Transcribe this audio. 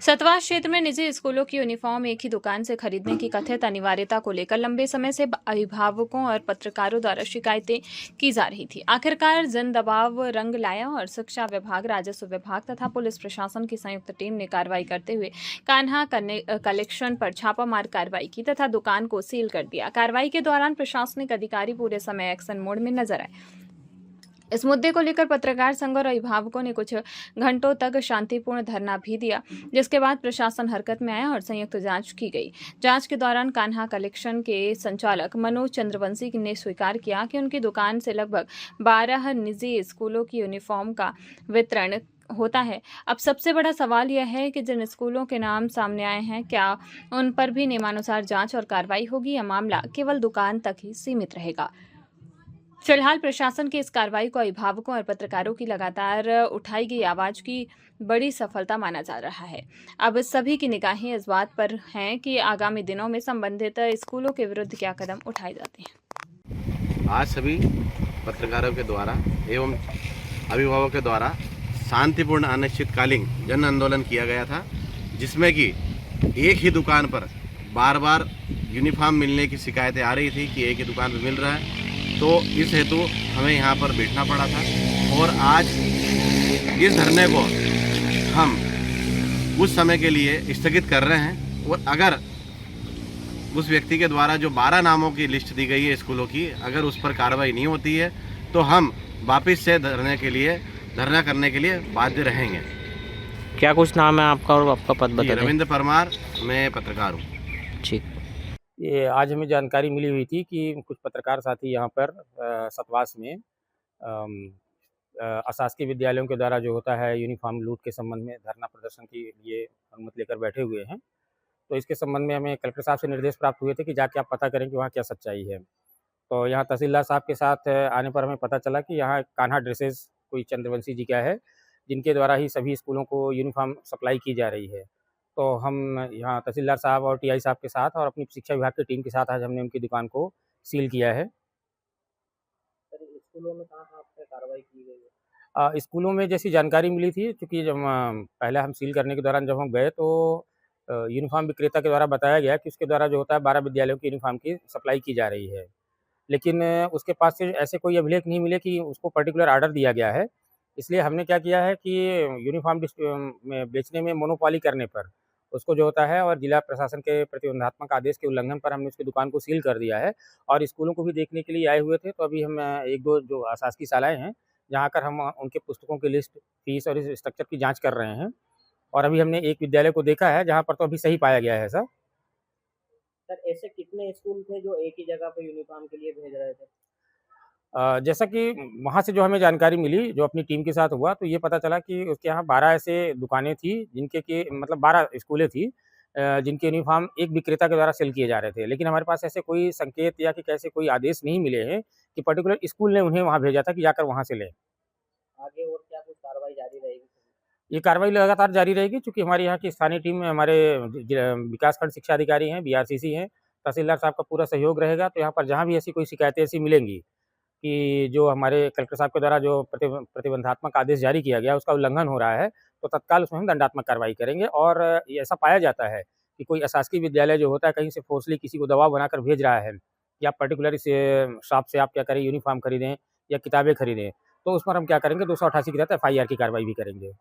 सतवा क्षेत्र में निजी स्कूलों की यूनिफॉर्म एक ही दुकान से खरीदने की कथित अनिवार्यता को लेकर लंबे समय से अभिभावकों और पत्रकारों द्वारा शिकायतें की जा रही थी। आखिरकार जन दबाव रंग लाया और शिक्षा विभाग, राजस्व विभाग तथा पुलिस प्रशासन की संयुक्त टीम ने कार्रवाई करते हुए कान्हा कलेक्शन पर छापामार कार्रवाई की तथा दुकान को सील कर दिया। कार्रवाई के दौरान प्रशासनिक अधिकारी पूरे समय एक्शन मोड में नजर आए। इस मुद्दे को लेकर पत्रकार संघ और अभिभावकों ने कुछ घंटों तक शांतिपूर्ण धरना भी दिया, जिसके बाद प्रशासन हरकत में आया और संयुक्त जांच की गई। जांच के दौरान कान्हा कलेक्शन के संचालक मनोज चंद्रवंशी ने स्वीकार किया कि उनकी दुकान से लगभग 12 निजी स्कूलों की यूनिफॉर्म का वितरण होता है। अब सबसे बड़ा सवाल यह है कि जिन स्कूलों के नाम सामने आए हैं, क्या उन पर भी नियमानुसार जांच और कार्रवाई होगी या मामला केवल दुकान तक ही सीमित रहेगा। फिलहाल प्रशासन की इस कार्रवाई को अभिभावकों और पत्रकारों की लगातार उठाई गई आवाज की बड़ी सफलता माना जा रहा है। अब सभी की निगाहें इस बात पर हैं कि आगामी दिनों में संबंधित स्कूलों के विरुद्ध क्या कदम उठाए जाते हैं। आज सभी पत्रकारों के द्वारा एवं अभिभावकों के द्वारा शांतिपूर्ण अनिश्चितकालीन जन आंदोलन किया गया था, जिसमें कि एक ही दुकान पर बार बार यूनिफॉर्म मिलने की शिकायतें आ रही थी कि एक ही दुकान पर मिल रहा है। तो इस हेतु हमें यहाँ पर बैठना पड़ा था और आज इस धरने को हम कुछ समय के लिए स्थगित कर रहे हैं। और अगर उस व्यक्ति के द्वारा जो 12 नामों की लिस्ट दी गई है स्कूलों की, अगर उस पर कार्रवाई नहीं होती है तो हम वापस से धरना करने के लिए बाध्य रहेंगे। क्या कुछ नाम है आपका और आपका पद बता दें। रविंद्र परमार, मैं पत्रकार हूँ। ठीक। ये आज हमें जानकारी मिली हुई थी कि कुछ पत्रकार साथी यहाँ पर सतवास में अशासकीय विद्यालयों के द्वारा जो होता है यूनिफॉर्म लूट के संबंध में धरना प्रदर्शन के लिए अनुमति लेकर बैठे हुए हैं। तो इसके संबंध में हमें कलेक्टर साहब से निर्देश प्राप्त हुए थे कि जाके आप पता करें कि वहाँ क्या सच्चाई है। तो यहाँ तहसीलदार साहब के साथ आने पर हमें पता चला कि यहाँ कान्हा ड्रेसेस कोई चंद्रवंशी जी का है, जिनके द्वारा ही सभी स्कूलों को यूनिफॉर्म सप्लाई की जा रही है। तो हम यहाँ तहसीलदार साहब और टीआई साहब के साथ और अपनी शिक्षा विभाग की टीम के साथ आज हमने उनकी दुकान को सील किया है। स्कूलों में कहाँ पे कार्रवाई की गई है? स्कूलों में जैसी जानकारी मिली थी, चूँकि जब पहले हम सील करने के दौरान जब हम गए तो यूनिफॉर्म विक्रेता के द्वारा बताया गया कि उसके द्वारा जो होता है 12 विद्यालयों की यूनिफॉर्म की सप्लाई की जा रही है। लेकिन उसके पास से ऐसे कोई अभिलेख नहीं मिले कि उसको पर्टिकुलर ऑर्डर दिया गया है। इसलिए हमने क्या किया है कि यूनिफॉर्म में बेचने में मोनोपोली करने पर उसको जो होता है और जिला प्रशासन के प्रतिबंधात्मक आदेश के उल्लंघन पर हमने उसकी दुकान को सील कर दिया है। और स्कूलों को भी देखने के लिए आए हुए थे, तो अभी हम 1-2 जो अशासकीय शालाएँ हैं, जहाँ आकर हम उनके पुस्तकों की लिस्ट, फीस और इस स्ट्रक्चर की जाँच कर रहे हैं। और अभी हमने एक विद्यालय को देखा है जहाँ पर तो अभी सही पाया गया है सब। सर ऐसे कितने स्कूल थे जो एक ही जगह पे यूनिफॉर्म के लिए भेज रहे थे? जैसा कि वहाँ से जो हमें जानकारी मिली, जो अपनी टीम के साथ हुआ, तो ये पता चला कि उसके यहाँ 12 ऐसे दुकानें थी, जिनके कि मतलब 12 स्कूलें थी, जिनके यूनिफॉर्म एक विक्रेता के द्वारा सेल किए जा रहे थे। लेकिन हमारे पास ऐसे कोई संकेत या कि कैसे कोई आदेश नहीं मिले हैं कि पर्टिकुलर स्कूल ने उन्हें वहाँ भेजा था कि जाकर वहाँ से लें। आगे और क्या कुछ कार्रवाई जारी रहेगी? ये कार्रवाई लगातार जारी रहेगी, चूँकि हमारे यहाँ की स्थानीय टीम में हमारे विकासखंड शिक्षा अधिकारी हैं, बीआरसीसी हैं, तहसीलदार साहब का पूरा सहयोग रहेगा। तो यहाँ पर जहाँ भी ऐसी कोई शिकायतें ऐसी मिलेंगी कि जो हमारे कलेक्टर साहब के द्वारा जो प्रतिबंधात्मक आदेश जारी किया गया, उसका उल्लंघन हो रहा है, तो तत्काल उसमें हम दंडात्मक कार्रवाई करेंगे। और ये ऐसा पाया जाता है कि कोई अशासकीय विद्यालय जो होता है, कहीं से फोर्सली किसी को दबाव बनाकर भेज रहा है कि आप पर्टिकुलर इस शॉप से आप क्या करें, यूनिफॉर्म खरीदें या किताबें खरीदें, तो उस पर हम क्या करेंगे, 288 के तहत एफआईआर की कार्रवाई भी करेंगे।